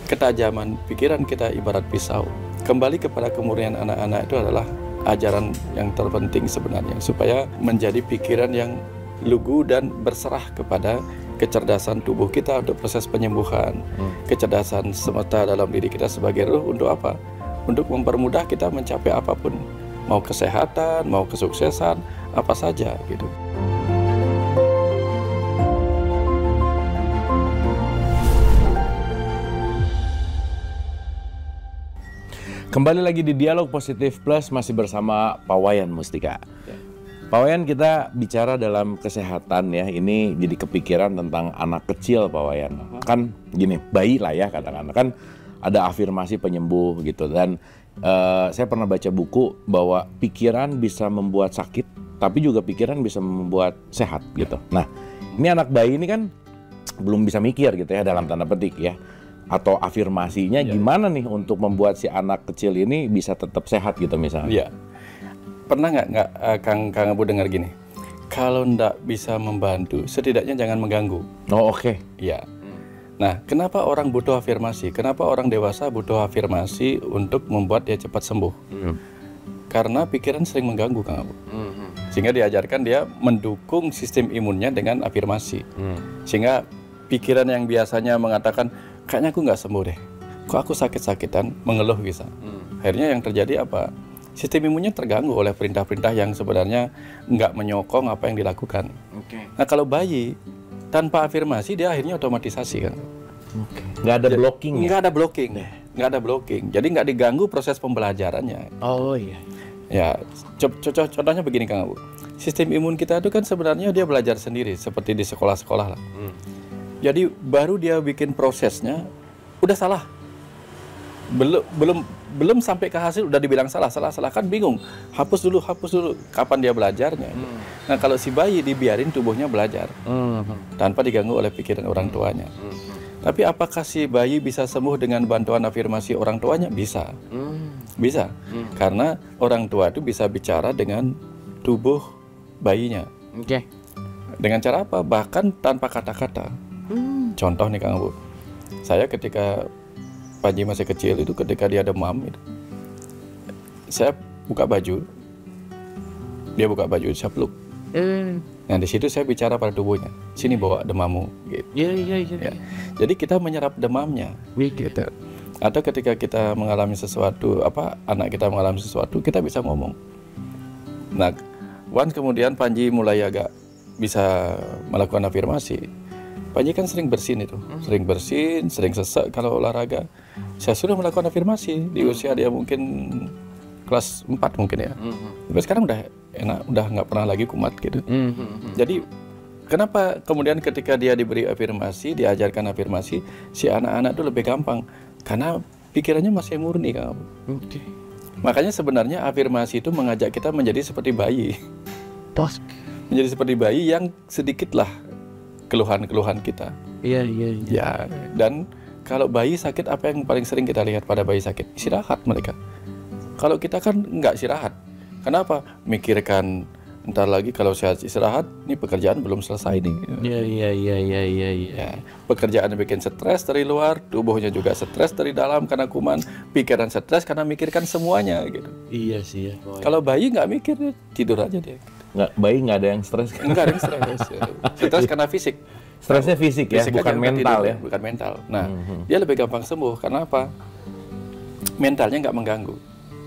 ketajaman pikiran kita ibarat pisau. Kembali kepada kemurnian anak-anak itu adalah ajaran yang terpenting sebenarnya, supaya menjadi pikiran yang lugu dan berserah kepada kecerdasan tubuh kita untuk proses penyembuhan, kecerdasan semesta dalam diri kita sebagai ruh. Untuk apa? Untuk mempermudah kita mencapai apapun, mau kesehatan, mau kesuksesan, apa saja gitu. Kembali lagi di Dialog Positif Plus, masih bersama Pak Wayan Mustika. Pak Wayan, kita bicara dalam kesehatan ya, ini jadi kepikiran tentang anak kecil Pak Wayan. Kan gini, bayi lah ya katakanlah, kan ada afirmasi penyembuh gitu. Dan saya pernah baca buku bahwa pikiran bisa membuat sakit, tapi juga pikiran bisa membuat sehat gitu. Nah, ini anak bayi ini kan belum bisa mikir gitu ya, dalam tanda petik ya. Atau afirmasinya gimana nih untuk membuat si anak kecil ini bisa tetap sehat gitu misalnya? Iya. Pernah nggak Kang Abu dengar gini? Kalau ndak bisa membantu, setidaknya jangan mengganggu. Oh oke. Iya. Nah, kenapa orang butuh afirmasi? Kenapa orang dewasa butuh afirmasi untuk membuat dia cepat sembuh? Karena pikiran sering mengganggu, Kang Abu. Sehingga diajarkan dia mendukung sistem imunnya dengan afirmasi. Sehingga pikiran yang biasanya mengatakan, kayaknya aku nggak sembuh deh, kok aku sakit-sakitan, mengeluh bisa. Akhirnya yang terjadi apa? Sistem imunnya terganggu oleh perintah-perintah yang sebenarnya nggak menyokong apa yang dilakukan. Nah, kalau bayi tanpa afirmasi dia akhirnya otomatisasi kan. Nggak ada blocking ya? Nggak ada blocking, nggak ada blocking. Jadi nggak diganggu proses pembelajarannya. Oh iya. Ya, contohnya begini Kang Abu. Sistem imun kita itu kan sebenarnya dia belajar sendiri seperti di sekolah-sekolah lah. Jadi baru dia bikin prosesnya udah salah, belum sampai ke hasil udah dibilang salah kan bingung, hapus dulu kapan dia belajarnya. Nah, kalau si bayi dibiarin tubuhnya belajar tanpa diganggu oleh pikiran orang tuanya. Tapi apakah si bayi bisa sembuh dengan bantuan afirmasi orang tuanya? Bisa. Karena orang tua itu bisa bicara dengan tubuh bayinya. Dengan cara apa? Bahkan tanpa kata-kata. Contoh nih Kang Abu, saya ketika Panji masih kecil itu, ketika dia demam itu, saya buka baju, dia buka baju, saya peluk. Nah, di situ saya bicara pada tubuhnya, sini bawa demammu gitu. Ya. Jadi kita menyerap demamnya gitu. Atau ketika kita mengalami sesuatu, anak kita mengalami sesuatu, kita bisa ngomong. Nah, once kemudian Panji mulai agak bisa melakukan afirmasi, Panji kan sering bersin itu, sering sesak kalau olahraga. Saya sudah melakukan afirmasi di usia dia mungkin kelas 4 mungkin ya. Tapi sekarang udah enak, udah nggak pernah lagi kumat gitu. Jadi kenapa kemudian ketika dia diberi afirmasi, diajarkan afirmasi, si anak-anak itu lebih gampang? Karena pikirannya masih murni, Kang. Makanya sebenarnya afirmasi itu mengajak kita menjadi seperti bayi. Menjadi seperti bayi yang sedikitlah keluhan-keluhan kita. Ya, dan kalau bayi sakit, apa yang paling sering kita lihat pada bayi sakit? Istirahat mereka. Kalau kita kan nggak istirahat. Kenapa? Mikirkan, ntar lagi kalau saya istirahat, ini pekerjaan belum selesai nih. Ya, pekerjaan bikin stres dari luar, tubuhnya juga stres dari dalam karena kuman, pikiran stres karena mikirkan semuanya gitu. Iya sih ya. Kalau bayi nggak mikir, tidur aja dia. Bayi nggak ada yang stres. Nggak ada yang stres. Stres karena fisik. Stresnya fisik ya, bukan mental ya. Bukan mental. Nah, dia lebih gampang sembuh. Karena apa? Mentalnya nggak mengganggu.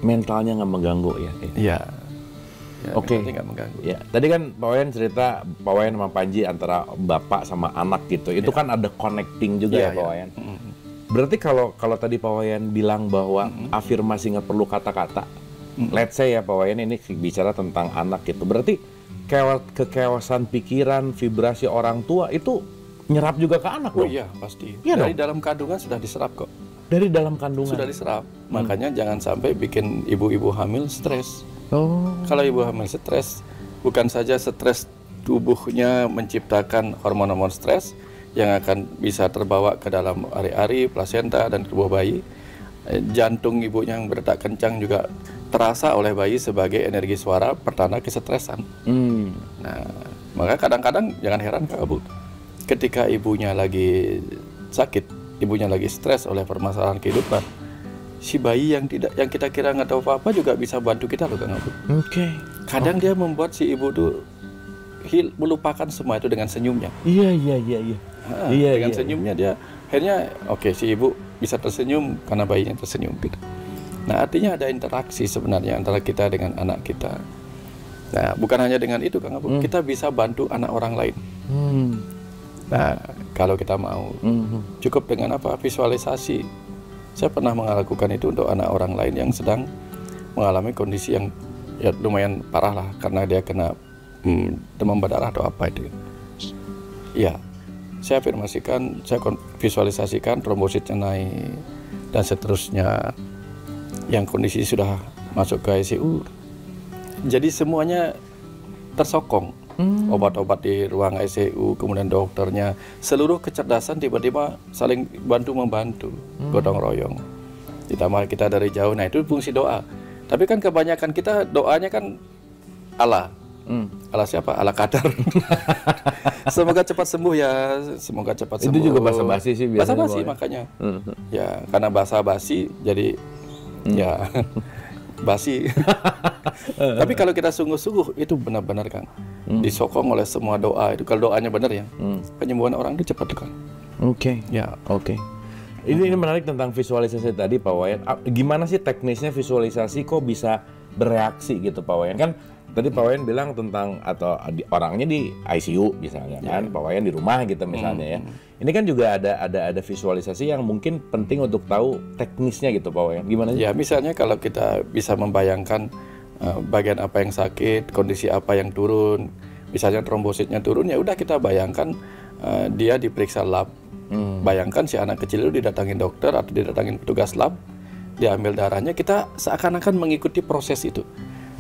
Mentalnya nggak mengganggu ya. Iya. Oke. Nggak mengganggu. Ya, tadi kan Pak Wayan cerita Pak Wayan sama Panji antara bapak sama anak gitu. Itu kan ada connecting juga ya Pak Wayan. Berarti kalau tadi Pak Wayan bilang bahwa afirmasi nggak perlu kata-kata. Let's say ya Pak Wayan ini bicara tentang anak gitu. Berarti kekewasan pikiran, vibrasi orang tua itu nyerap juga ke anak loh. Oh iya, pasti. Ya, dari dalam kandungan sudah diserap kok. Dari dalam kandungan sudah diserap. Makanya jangan sampai bikin ibu-ibu hamil stres. Kalau ibu hamil stres, bukan saja stres tubuhnya menciptakan hormon-hormon stres yang akan bisa terbawa ke dalam ari-ari, plasenta dan tubuh bayi. Jantung ibunya yang berdetak kencang juga terasa oleh bayi sebagai energi suara pertanda kesetresan. Nah, maka kadang-kadang jangan heran Kak Abu, ketika ibunya lagi sakit, ibunya lagi stres oleh permasalahan kehidupan, si bayi yang kita kira nggak tahu apa-apa juga bisa bantu kita loh Kang Abu. Kadang dia membuat si ibu tuh melupakan semua itu dengan senyumnya. Iya. Dengan senyumnya dia akhirnya si ibu bisa tersenyum karena bayinya tersenyum gitu. Nah, artinya ada interaksi sebenarnya antara kita dengan anak kita. Nah, bukan hanya dengan itu Kang Abu, kita bisa bantu anak orang lain. Nah, kalau kita mau, cukup dengan apa? Visualisasi. Saya pernah melakukan itu untuk anak orang lain yang sedang mengalami kondisi yang ya lumayan parah lah, karena dia kena demam berdarah atau apa itu. Ya, saya afirmasikan, saya visualisasikan trombositnya naik dan seterusnya, yang kondisi sudah masuk ke ICU. Jadi semuanya tersokong. Obat-obat di ruang ICU, kemudian dokternya, seluruh kecerdasan tiba-tiba saling bantu-membantu, gotong royong. Ditambah kita dari jauh, nah itu fungsi doa. Tapi kan kebanyakan kita doanya kan Allah. Allah siapa? Allah kadar. Semoga cepat sembuh ya, semoga cepat sembuh. Itu juga basa-basi sih biasanya. Basa-basi makanya. Ya, karena basa-basi jadi ya basi. Tapi kalau kita sungguh-sungguh itu benar-benar Kang, disokong oleh semua doa itu. Kalau doanya benar ya, penyembuhan orang itu cepat Kang. Ini menarik tentang visualisasi tadi Pak Wayan. Gimana sih teknisnya visualisasi kok bisa bereaksi gitu Pak Wayan? Kan tadi Pak Wayan bilang tentang atau orangnya di ICU misalnya kan, Pak Wayan di rumah gitu misalnya ya. Ini kan juga ada visualisasi yang mungkin penting untuk tahu teknisnya gitu Pak Wayan. Gimana sih? Ya, misalnya kalau kita bisa membayangkan bagian apa yang sakit, kondisi apa yang turun. Misalnya trombositnya turun, ya udah kita bayangkan dia diperiksa lab. Bayangkan si anak kecil itu didatangin dokter atau didatangin petugas lab, diambil darahnya, kita seakan-akan mengikuti proses itu.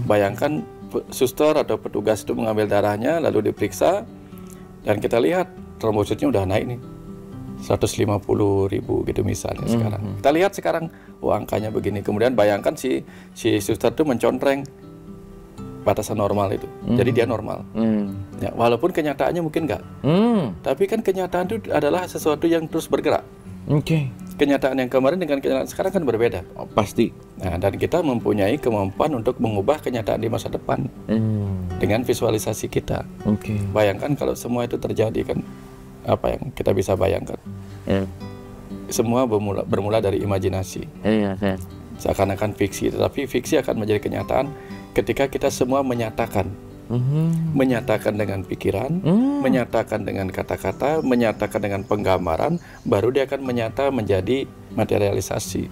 Bayangkan suster atau petugas itu mengambil darahnya lalu diperiksa dan kita lihat trombositnya udah naik nih 150.000 gitu misalnya sekarang. Kita lihat sekarang angkanya begini. Kemudian bayangkan si suster itu mencontreng batasan normal itu. Jadi dia normal. Ya, walaupun kenyataannya mungkin enggak. Tapi kan kenyataan itu adalah sesuatu yang terus bergerak. Kenyataan yang kemarin dengan kenyataan sekarang kan berbeda. Pasti. Nah, dan kita mempunyai kemampuan untuk mengubah kenyataan di masa depan dengan visualisasi kita. Bayangkan kalau semua itu terjadi kan, apa yang kita bisa bayangkan? Semua bermula dari imajinasi. Seakan-akan fiksi, tetapi fiksi akan menjadi kenyataan ketika kita semua menyatakan. Menyatakan dengan pikiran, menyatakan dengan kata-kata, menyatakan dengan penggambaran, baru dia akan menjadi materialisasi.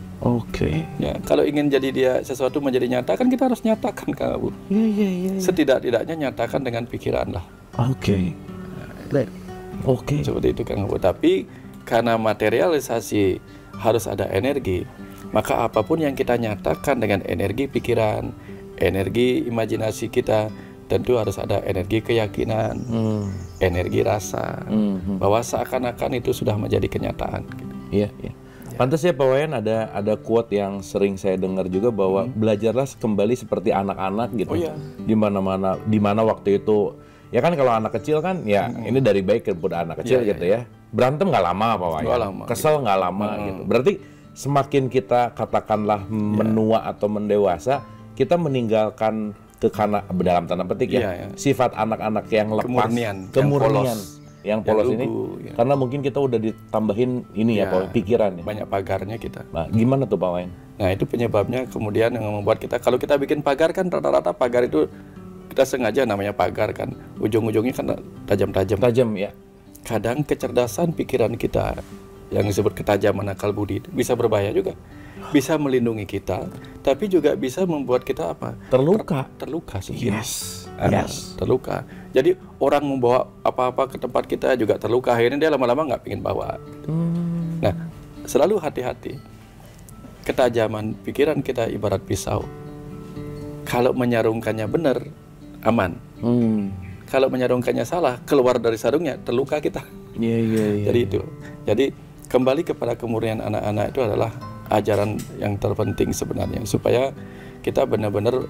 Ya, kalau ingin jadi dia sesuatu menjadi nyata kan kita harus nyatakan Kang Abu. Setidak-tidaknya nyatakan dengan pikiran lah. Seperti itu Kang Abu. Tapi karena materialisasi harus ada energi, maka apapun yang kita nyatakan dengan energi pikiran, energi imajinasi kita, tentu harus ada energi keyakinan, energi rasa, bahwa seakan-akan itu sudah menjadi kenyataan. Pantas ya Pak Wayan, ada quote yang sering saya dengar juga bahwa belajarlah kembali seperti anak-anak gitu. Di mana waktu itu ya kan kalau anak kecil kan ya ini dari baik ke anak kecil gitu ya. Berantem nggak lama Pak Wayan, kesel nggak lama gitu. Berarti semakin kita katakanlah menua atau mendewasa, kita meninggalkan dalam tanda petik sifat anak-anak yang lepas, kemurnian, yang polos ini, karena mungkin kita udah ditambahin ini pikiran, banyak pagarnya kita. Nah, gimana tuh Pak Wayan? Nah, itu penyebabnya kemudian yang membuat kita, kalau kita bikin pagar kan rata-rata pagar itu kita sengaja namanya pagar kan, ujung-ujungnya kan tajam ya. Kadang kecerdasan pikiran kita yang disebut ketajaman akal budi itu bisa berbahaya juga. Bisa melindungi kita, tapi juga bisa membuat kita apa? Terluka sih. Terluka. Jadi orang membawa apa-apa ke tempat kita juga terluka. Akhirnya dia lama-lama nggak ingin bawa. Nah, selalu hati-hati. Ketajaman pikiran kita ibarat pisau. Kalau menyarungkannya benar, aman. Kalau menyarungkannya salah, keluar dari sarungnya, terluka kita. Jadi itu. Jadi kembali kepada kemurnian anak-anak itu adalah ajaran yang terpenting sebenarnya, supaya kita benar-benar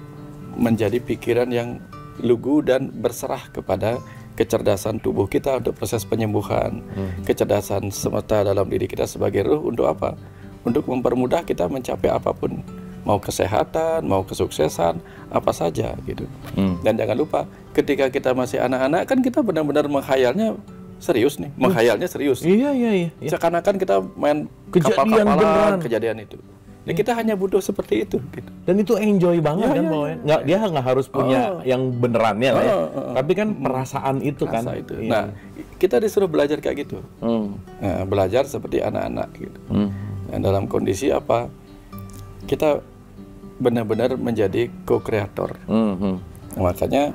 menjadi pikiran yang lugu dan berserah kepada kecerdasan tubuh kita untuk proses penyembuhan, kecerdasan semesta dalam diri kita sebagai ruh untuk apa? Untuk mempermudah kita mencapai apapun, mau kesehatan, mau kesuksesan, apa saja gitu. Dan jangan lupa, ketika kita masih anak-anak kan kita benar-benar menghayalnya serius nih, menghayalnya serius. Iya. Seakan-akan kita main Kejadian beneran. kapal-kapalan, kejadian itu. Ya, kita hanya butuh seperti itu gitu. Dan itu enjoy banget kan Pak. Dia nggak harus punya yang benerannya lah ya. Tapi kan perasaan itu kan. Itu. Iya. Nah, kita disuruh belajar kayak gitu. Nah, belajar seperti anak-anak gitu. Nah, dalam kondisi apa? Kita benar-benar menjadi co-kreator. Makanya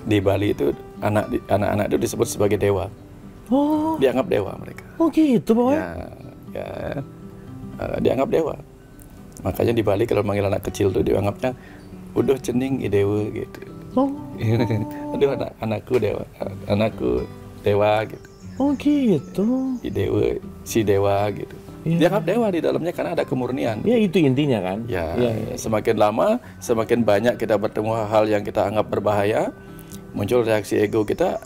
di Bali itu anak-anak itu disebut sebagai dewa. Dianggap dewa mereka. Oh gitu Pak. Ya, dianggap dewa. Makanya di Bali kalau manggil anak kecil tuh dianggapnya udah cening idewe gitu. Aduh anakku dewa gitu. Oh gitu. Idewe si dewa gitu. Dianggap dewa di dalamnya karena ada kemurnian. Ya itu intinya kan. Ya. Semakin lama, semakin banyak kita bertemu hal yang kita anggap berbahaya, muncul reaksi ego kita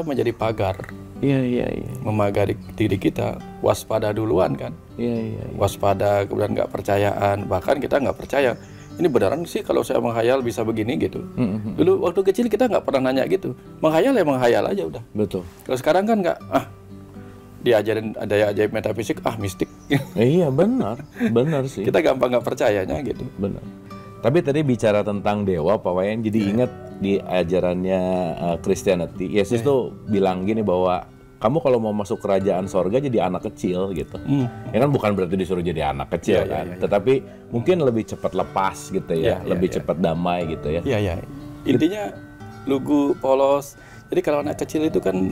menjadi pagar. Iya. Memagari diri kita, waspada duluan kan. Iya. Waspada, kemudian nggak percayaan, bahkan kita nggak percaya. Ini beneran sih kalau saya menghayal bisa begini gitu. Dulu waktu kecil kita nggak pernah nanya gitu. Menghayal ya menghayal aja udah. Betul. Kalau sekarang kan nggak, diajarin ada ajaib metafisik, mistik. Iya benar sih. Kita gampang nggak percayanya gitu. Benar. Tapi tadi bicara tentang dewa, Pak Wayan, jadi ingat di ajarannya Christianity, Yesus tuh bilang gini bahwa kamu kalau mau masuk kerajaan sorga jadi anak kecil gitu. Ya kan bukan berarti disuruh jadi anak kecil kan, tetapi mungkin lebih cepat lepas gitu ya, lebih cepat damai gitu ya. Iya. Intinya lugu, polos. Jadi kalau anak kecil itu kan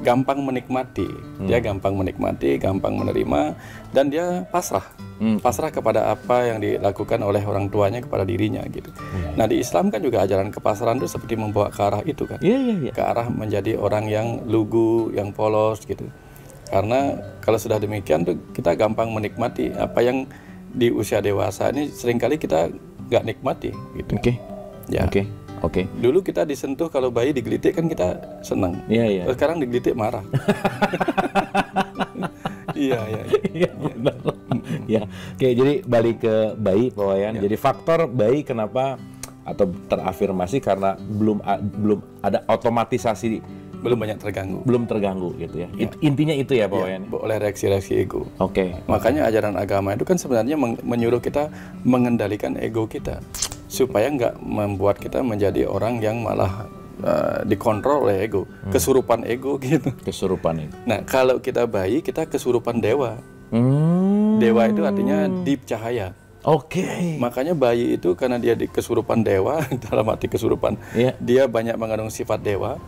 gampang menikmati. Dia gampang menikmati, gampang menerima, dan dia pasrah. Pasrah kepada apa yang dilakukan oleh orang tuanya kepada dirinya gitu. Nah di Islam kan juga ajaran kepasrahan itu seperti membawa ke arah itu kan. Ke arah menjadi orang yang lugu, yang polos gitu. Karena kalau sudah demikian tuh kita gampang menikmati apa yang di usia dewasa ini seringkali kita nggak nikmati gitu. Oke. Dulu kita disentuh kalau bayi digelitik kan kita senang. Iya. Sekarang digelitik marah. Iya. Benar. Ya. Oke, jadi balik ke bayi Pak Wayan. Jadi faktor bayi kenapa atau terafirmasi karena belum ada otomatisasi, belum banyak terganggu. Belum terganggu gitu ya. Intinya itu ya Pak Wayan. Oleh reaksi-reaksi ego. Oke. Makanya ajaran agama itu kan sebenarnya menyuruh kita mengendalikan ego kita supaya nggak membuat kita menjadi orang yang malah dikontrol oleh ego, kesurupan ego gitu. Kesurupan itu. Nah kalau kita bayi kita kesurupan dewa. Dewa itu artinya deep cahaya. Oke. Makanya bayi itu karena dia di kesurupan dewa, dalam arti kesurupan, dia banyak mengandung sifat dewa.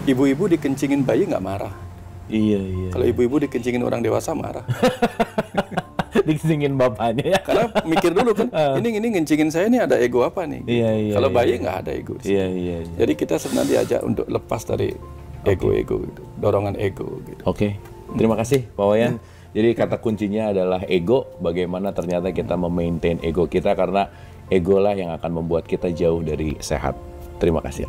Ibu-ibu dikencingin bayi nggak marah. Iya. Kalau ibu-ibu dikencingin orang dewasa marah. Dikencingin bapaknya ya. Karena mikir dulu kan, ini ngencingin saya ini ada ego apa nih? Iya. Kalau bayi nggak ada ego. Iya. Jadi kita sebenarnya diajak untuk lepas dari ego-ego, gitu, dorongan ego. Gitu. Oke. Terima kasih Pak Wayan. Jadi kata kuncinya adalah ego. Bagaimana ternyata kita memaintain ego kita, karena ego lah yang akan membuat kita jauh dari sehat. Terima kasih.